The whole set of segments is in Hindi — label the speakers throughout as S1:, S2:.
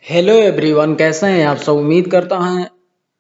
S1: हेलो एवरीवन, कैसे हैं आप सब। उम्मीद करता हूं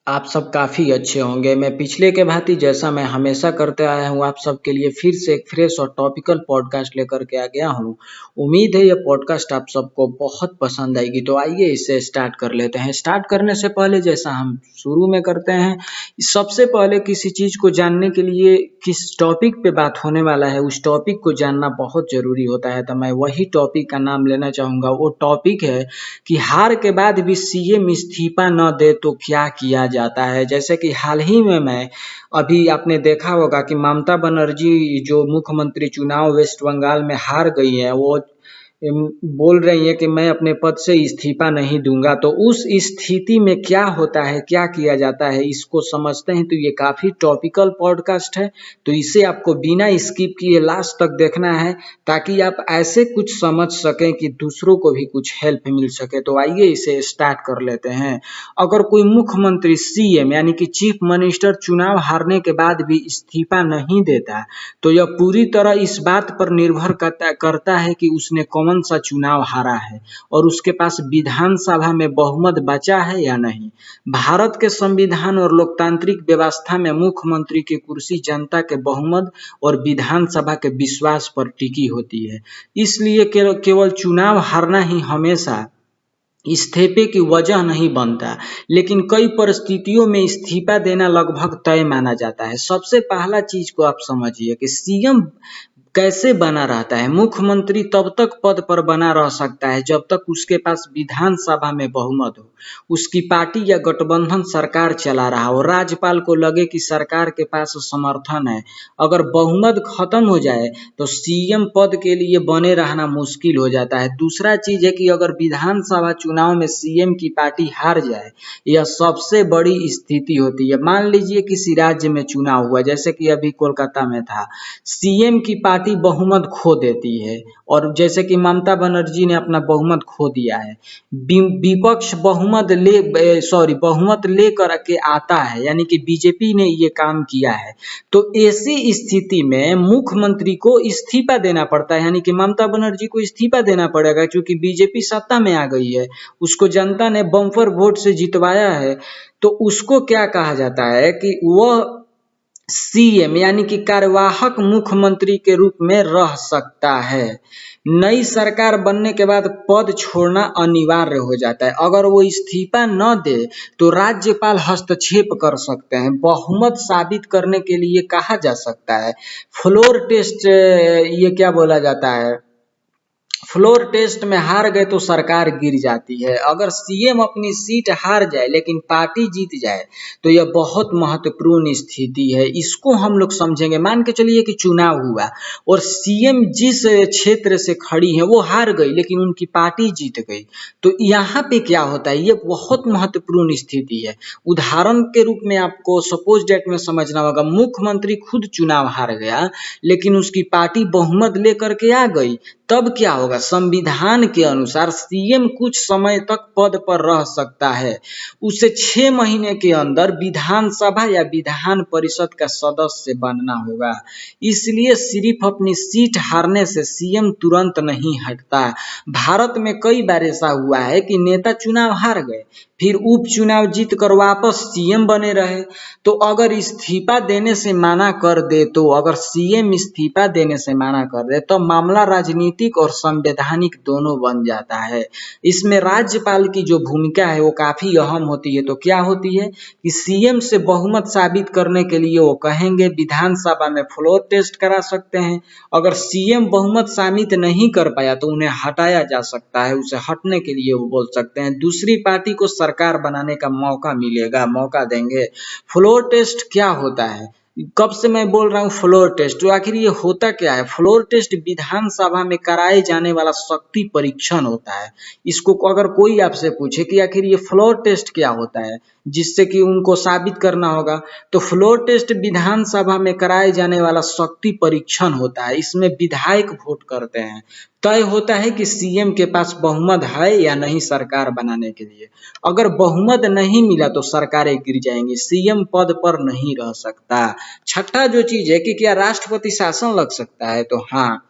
S1: आप सब काफ़ी अच्छे होंगे। मैं पिछले के भांति जैसा मैं हमेशा करते आया हूं आप सबके लिए फिर से एक फ्रेश और टॉपिकल पॉडकास्ट लेकर के आ गया हूं। उम्मीद है ये पॉडकास्ट आप सबको बहुत पसंद आएगी। तो आइए इसे स्टार्ट कर लेते हैं। स्टार्ट करने से पहले जैसा हम शुरू में करते हैं, सबसे पहले किसी चीज़ को जानने के लिए किस टॉपिक पे बात होने वाला है उस टॉपिक को जानना बहुत ज़रूरी होता है। तो मैं वही टॉपिक का नाम लेना चाहूँगा। वो टॉपिक है कि हार के बाद भी सीएम इस्तीफा न दे तो क्या किया जाता है। जैसे कि हाल ही में मैं अभी आपने देखा होगा कि ममता बनर्जी जो मुख्यमंत्री चुनाव वेस्ट बंगाल में हार गई है, वो बोल रही है कि मैं अपने पद से इस्तीफा नहीं दूंगा। तो उस स्थिति में क्या होता है, क्या किया जाता है, इसको समझते हैं। तो ये काफ़ी टॉपिकल पॉडकास्ट है, तो इसे आपको बिना स्किप किए लास्ट तक देखना है ताकि आप ऐसे कुछ समझ सकें कि दूसरों को भी कुछ हेल्प मिल सके। तो आइए इसे स्टार्ट कर लेते हैं। अगर कोई मुख्यमंत्री सीएम यानी कि चीफ मिनिस्टर चुनाव हारने के बाद भी इस्तीफा नहीं देता, तो यह पूरी तरह इस बात पर निर्भर करता है कि उसने कौन सा चुनाव हारा है और उसके पास विधानसभा में बहुमत बचा है या नहीं। भारत के संविधान और लोकतांत्रिक व्यवस्था में मुख्यमंत्री की कुर्सी जनता के बहुमत और विधानसभा के विश्वास पर टिकी होती है। इसलिए केवल चुनाव हारना ही हमेशा इस्तीफे की वजह नहीं बनता, लेकिन कई परिस्थितियों में इस्तीफा देना लगभग तय माना जाता है। सबसे पहला चीज को आप समझिए कि सीएम कैसे बना रहता है। मुख्यमंत्री तब तक पद पर बना रह सकता है जब तक उसके पास विधानसभा में बहुमत हो, उसकी पार्टी या गठबंधन सरकार चला रहा हो, राज्यपाल को लगे कि सरकार के पास समर्थन है। अगर बहुमत खत्म हो जाए तो सीएम पद के लिए बने रहना मुश्किल हो जाता है। दूसरा चीज है कि अगर विधानसभा चुनाव में सीएम की पार्टी हार जाए, यह सबसे बड़ी स्थिति होती है। मान लीजिए किसी राज्य में चुनाव हुआ, जैसे कि अभी कोलकाता में था, सीएम की पार्टी बहुमत खो देती है और जैसे कि ममता बनर्जी ने अपना बहुमत खो दिया है, विपक्ष बहुमत लेकर के आता है, यानी कि बीजेपी ने ये काम किया है। तो ऐसी स्थिति में मुख्यमंत्री को इस्तीफा देना पड़ता है, यानी कि ममता बनर्जी को इस्तीफा देना पड़ेगा क्योंकि बीजेपी सत्ता में आ गई है, उसको जनता ने बम्पर वोट से जितवाया है। तो उसको क्या कहा जाता है कि वह सीएम यानी कि कार्यवाहक मुख्यमंत्री के रूप में रह सकता है। नई सरकार बनने के बाद पद छोड़ना अनिवार्य हो जाता है। अगर वो इस्तीफा न दे तो राज्यपाल हस्तक्षेप कर सकते हैं। बहुमत साबित करने के लिए कहा जा सकता है फ्लोर टेस्ट, ये क्या बोला जाता है, फ्लोर टेस्ट में हार गए तो सरकार गिर जाती है। अगर सीएम अपनी सीट हार जाए लेकिन पार्टी जीत जाए तो यह बहुत महत्वपूर्ण स्थिति है। इसको हम लोग समझेंगे। मान के चलिए कि चुनाव हुआ और सीएम जिस क्षेत्र से खड़ी है वो हार गई लेकिन उनकी पार्टी जीत गई, तो यहाँ पे क्या होता है, ये बहुत महत्वपूर्ण स्थिति है। उदाहरण के रूप में आपको सपोज डेट में समझना होगा, मुख्यमंत्री खुद चुनाव हार गया लेकिन उसकी पार्टी बहुमत लेकर के आ गई, तब क्या होगा। संविधान के अनुसार सीएम कुछ समय तक पद पर रह सकता है, उसे 6 महीने के अंदर विधानसभा या विधान परिषद का सदस्य बनना होगा। इसलिए सिर्फ अपनी सीट हारने से सीएम तुरंत नहीं हटता। भारत में कई बार ऐसा हुआ है कि नेता चुनाव हार गए फिर उपचुनाव जीत कर वापस सीएम बने रहे। तो अगर इस्तीफा देने से मना कर दे, तो अगर सीएम इस्तीफा देने से मना कर दे तो मामला राजनीतिक और संवैधानिक दोनों बन जाता है। इसमें राज्यपाल की जो भूमिका है वो काफी अहम होती है। तो क्या होती है कि सीएम से बहुमत साबित करने के लिए वो कहेंगे विधानसभा में फ्लोर टेस्ट करा सकते हैं। अगर सीएम बहुमत साबित नहीं कर पाया तो उन्हें हटाया जा सकता है, उसे हटने के लिए वो बोल सकते हैं, दूसरी पार्टी को सरकार बनाने का मौका देंगे। फ्लोर टेस्ट क्या होता है, कब से मैं बोल रहा हूँ फ्लोर टेस्ट, तो आखिर ये होता क्या है। फ्लोर टेस्ट विधानसभा में कराए जाने वाला शक्ति परीक्षण होता है। इसको अगर कोई आपसे पूछे कि आखिर ये फ्लोर टेस्ट क्या होता है, जिससे कि उनको साबित करना होगा, तो फ्लोर टेस्ट विधानसभा में कराए जाने वाला शक्ति परीक्षण होता है। इसमें विधायक वोट करते हैं, तय होता है कि सीएम के पास बहुमत है या नहीं सरकार बनाने के लिए। अगर बहुमत नहीं मिला तो सरकारें गिर जाएंगी, सीएम पद पर नहीं रह सकता। छठा जो चीज है कि क्या राष्ट्रपति शासन लग सकता है, तो हाँ,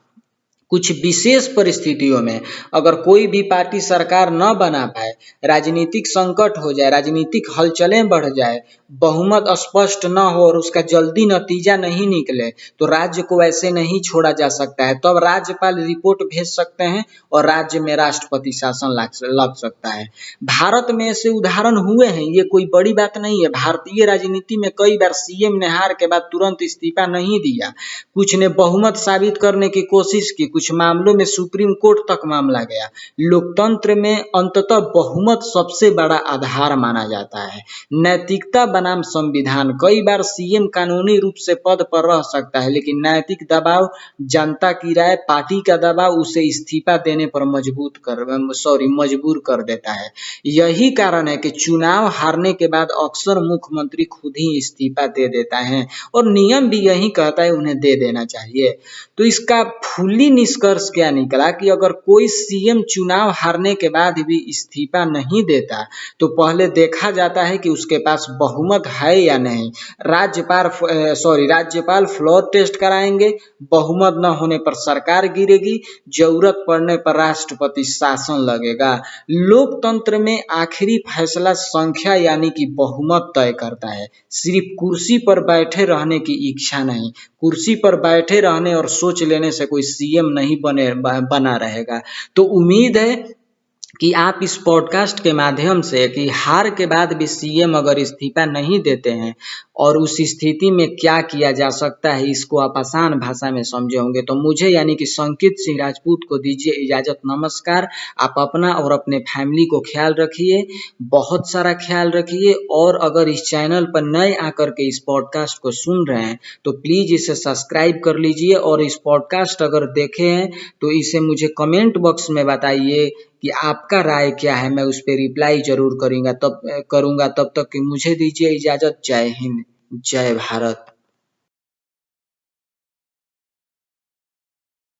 S1: कुछ विशेष परिस्थितियों में अगर कोई भी पार्टी सरकार न बना पाए राजनीतिक संकट हो जाए, राजनीतिक हलचलें बढ़ जाए, बहुमत स्पष्ट न हो और उसका जल्दी नतीजा नहीं निकले तो राज्य को ऐसे नहीं छोड़ा जा सकता है। तब राज्यपाल रिपोर्ट भेज सकते हैं और राज्य में राष्ट्रपति शासन लग सकता है। भारत में ऐसे उदाहरण हुए हैं, ये कोई बड़ी बात नहीं है। भारतीय राजनीति में कई बार सीएम ने हार के बाद तुरंत इस्तीफा नहीं दिया, कुछ ने बहुमत साबित करने की कोशिश की, कुछ मामलों में सुप्रीम कोर्ट तक मामला गया। लोकतंत्र में अंततः बहुमत सबसे बड़ा आधार माना जाता है। नैतिकता बनाम संविधान, कई बार सीएम कानूनी रूप से पद पर रह सकता है लेकिन नैतिक दबाव, जनता की राय, पार्टी का दबाव उसे इस्तीफा देने पर मजबूर कर देता है। यही कारण है कि चुनाव हारने के बाद अक्सर मुख्यमंत्री खुद ही इस्तीफा दे देता है और नियम भी यही कहता है उन्हें दे देना चाहिए। तो इसका फुल्ली निष्कर्ष क्या निकला कि अगर कोई सीएम चुनाव हारने के बाद भी इस्तीफा नहीं देता तो पहले देखा जाता है कि उसके पास बहुमत है या नहीं। राज्यपाल फ्लोर टेस्ट कराएंगे, बहुमत न होने पर सरकार गिरेगी, जरूरत पड़ने पर राष्ट्रपति शासन लगेगा। लोकतंत्र में आखिरी फैसला संख्या यानी कि बहुमत तय करता है, सिर्फ कुर्सी पर बैठे रहने की इच्छा नहीं। कुर्सी पर बैठे रहने और सोच लेने से कोई सीएम नहीं बना रहेगा। तो उम्मीद है कि आप इस पॉडकास्ट के माध्यम से कि हार के बाद भी सीएम अगर इस्तीफा नहीं देते हैं और उस स्थिति में क्या किया जा सकता है, इसको आप आसान भाषा में समझे होंगे। तो मुझे यानी कि संकित सिंह राजपूत को दीजिए इजाज़त। नमस्कार। आप अपना और अपने फैमिली को ख्याल रखिए, बहुत सारा ख्याल रखिए। और अगर इस चैनल पर नए आकर के इस पॉडकास्ट को सुन रहे हैं तो प्लीज़ इसे सब्सक्राइब कर लीजिए और इस पॉडकास्ट अगर देखे हैं तो इसे मुझे कमेंट बॉक्स में बताइए कि आपका राय क्या है। मैं उस पर रिप्लाई जरूर करूँगा। तब तक कि मुझे दीजिए इजाज़त। जय हिंद, जय भारत।